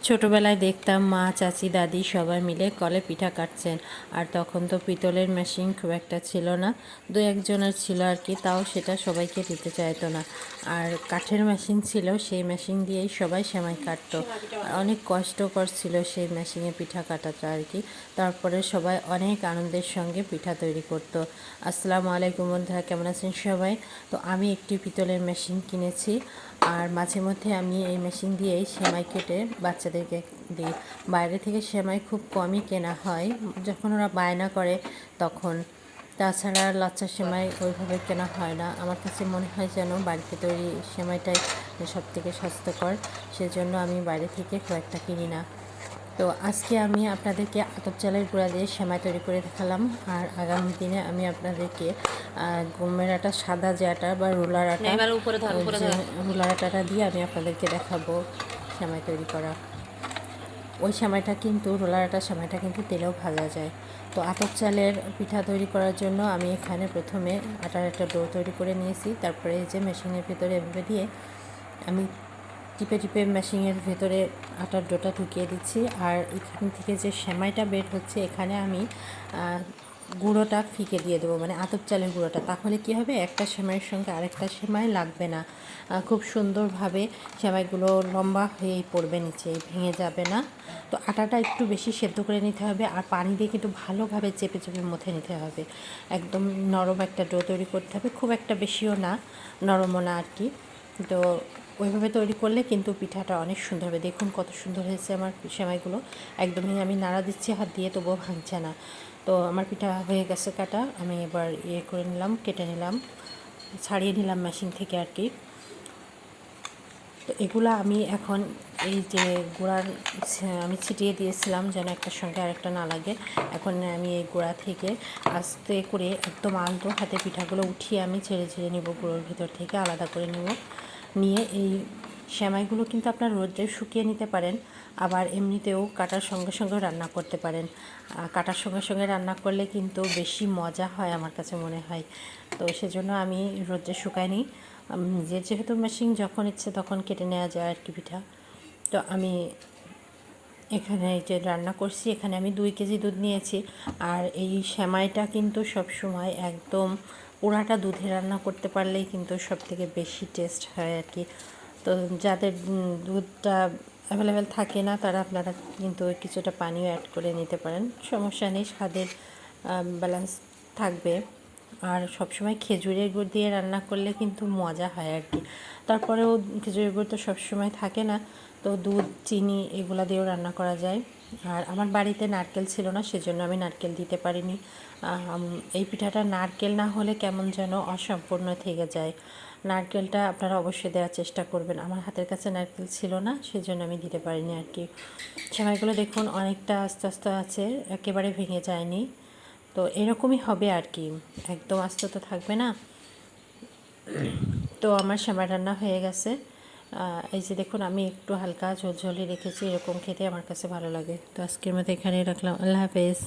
ছোটোবেলায় দেখতাম মা, চাচি, দাদি সবাই মিলে কলে পিঠা কাটছেন। আর তখন তো পিতলের মেশিন খুব একটা ছিল না, দু একজনের ছিল আর কি, তাও সেটা সবাইকে দিতে চাইতো না। আর কাঠের মেশিন ছিল, সেই মেশিন দিয়েই সবাই সেমাই কাটতো। অনেক কষ্টকর ছিল সেই মেশিনে পিঠা কাটাটা আর কি। তারপরে সবাই অনেক আনন্দের সঙ্গে পিঠা তৈরি করতো। আসসালামু আলাইকুম বন্ধুরা, কেমন আছেন সবাই? তো আমি একটি পিতলের মেশিন কিনেছি, আর মাঝে মধ্যে আমি এই মেশিন দিয়েই সেমাই কেটে বাচ্চাদেরকে দিই। বাইরে থেকে সেমাই খুব কমই কেনা হয়, যখন ওরা বায়না করে তখন। তাছাড়া লাচ্চা সেমাই ওইভাবে কেনা হয় না। আমার কাছে মনে হয় যেন বাড়িতে তৈরি সেমাইটাই সবথেকে স্বাস্থ্যকর, সেজন্য আমি বাইরে থেকে খুব একটা কিনি না। তো আজকে আমি আপনাদেরকে আতপ চালের গুঁড়া দিয়ে সেমাই তৈরি করে দেখালাম। আর আগামী দিনে আমি আপনাদেরকে গমের আটা, সাদা যে আটা বা রোলার আটা, রোলার আটাটা দিয়ে আমি আপনাদেরকে দেখাবো সেমাই তৈরি করা। ওই সেমাইটা কিন্তু, রোলার আটার সেমাইটা কিন্তু তেলেও ভাজা যায়। তো আতপ চালের পিঠা তৈরি করার জন্য আমি এখানে প্রথমে আটার একটা ডো তৈরি করে নিয়েছি। তারপরে এই যে মেশিনের ভিতরে এভাবে দিয়ে আমি টিপে টিপে মেশিনের ভেতরে আটার ডোটা ঢুকিয়ে দিচ্ছি। আর এখান থেকে যে সেমাইটা বের হচ্ছে, এখানে আমি গুঁড়োটা ফিকে দিয়ে দেবো, মানে আতপ চালের গুঁড়োটা। তাহলে কী হবে, একটা সেমাইয়ের সঙ্গে আরেকটা সেমাই লাগবে না, খুব সুন্দরভাবে সেমাইগুলো লম্বা হয়েই পড়বে, নিচে ভেঙে যাবে না। তো আটাটা একটু বেশি সেদ্ধ করে নিতে হবে, আর পানি দিয়ে কিন্তু ভালোভাবে চেপে চেপে মথে নিতে হবে। একদম নরম একটা ডো তৈরি করতে হবে, খুব একটা বেশিও না, নরমও না আর কি। তো ওইভাবে তৈরি করলে কিন্তু পিঠাটা অনেক সুন্দর হবে। দেখুন কত সুন্দর হয়েছে আমার সেমাইগুলো, একদমই আমি নাড়া দিচ্ছি হাত দিয়ে, তবুও ভাঙছে না। তো আমার পিঠা হয়ে গেছে কাটা, আমি এবার করে নিলাম, কেটে নিলাম, ছাড়িয়ে নিলাম মেশিন থেকে আর কি। তো এগুলো আমি এখন এই যে গুঁড়ার আমি ছিটিয়ে দিয়েছিলাম যেন একটার সঙ্গে আরেকটা না লাগে। এখন আমি এই গুঁড়া থেকে আস্তে করে একদম আলতো হাতে পিঠাগুলো উঠিয়ে আমি ছেড়ে ছেড়ে নেব, গুঁড়োর ভিতর থেকে আলাদা করে নেব। নিয়ে এই সেমাইগুলো কিন্তু আপনার রোদে শুকিয়ে নিতে পারেন, আবার এমনিতেও কাটার সঙ্গে সঙ্গে রান্না করতে পারেন। কাটার সঙ্গে সঙ্গে রান্না করলে কিন্তু বেশি মজা হয় আমার কাছে মনে হয়। তো সেজন্য আমি রোদে শুকাই নিই। যেহেতু মেশিন যখন ইচ্ছে তখন কেটে নেওয়া যায় আর কি পিঠা। তো আমি এখানে যে রান্না করছি, এখানে আমি 2 কেজি দুধ নিয়েছি। আর এই সেমাইটা কিন্তু সব সময় একদম পোড়াটা দুধে রান্না করতে পারলেই কিন্তু সবথেকে বেশি টেস্ট হয় আর কি। তো যাদের দুধটা অ্যাভেলেবেল থাকে না, তারা আপনারা কিন্তু কিছুটা পানিও অ্যাড করে নিতে পারেন, সমস্যা নেই, স্বাদের ব্যালেন্স থাকবে। আর সবসময় খেজুরের গুড় দিয়ে রান্না করলে কিন্তু মজা হয় আর কি। তারপরেও খেজুরের গুড় তো সবসময় থাকে না, তো দুধ, চিনি এগুলো দিয়েও রান্না করা যায়। আর আমার বাড়িতে নারকেল ছিল না, সেজন্য আমি নারকেল দিতে পারিনি। এই পিঠাটা নারকেল না হলে কেমন যেন অসম্পূর্ণ থেকে যায়। নারকেলটা আপনারা অবশ্যই দেওয়ার চেষ্টা করবেন। আমার হাতের কাছে নারকেল ছিল না, সেজন্য আমি দিতে পারিনি আর কি। সেমাইগুলো দেখুন অনেকটা আস্তে আস্তে আছে, একেবারে ভেঙে যায়নি। তো এরকমই হবে আর কি, একদম আস্তে তো থাকবে না। তো আমার সেমাই রান্না হয়ে গেছে। এই যে দেখুন, আমি একটু হালকা ঝোলঝোলি রেখেছি, এরকম খেতে আমার কাছে ভালো লাগে। তো আজকের মতো এখানেই রাখলাম, আল্লাহ হাফেজ।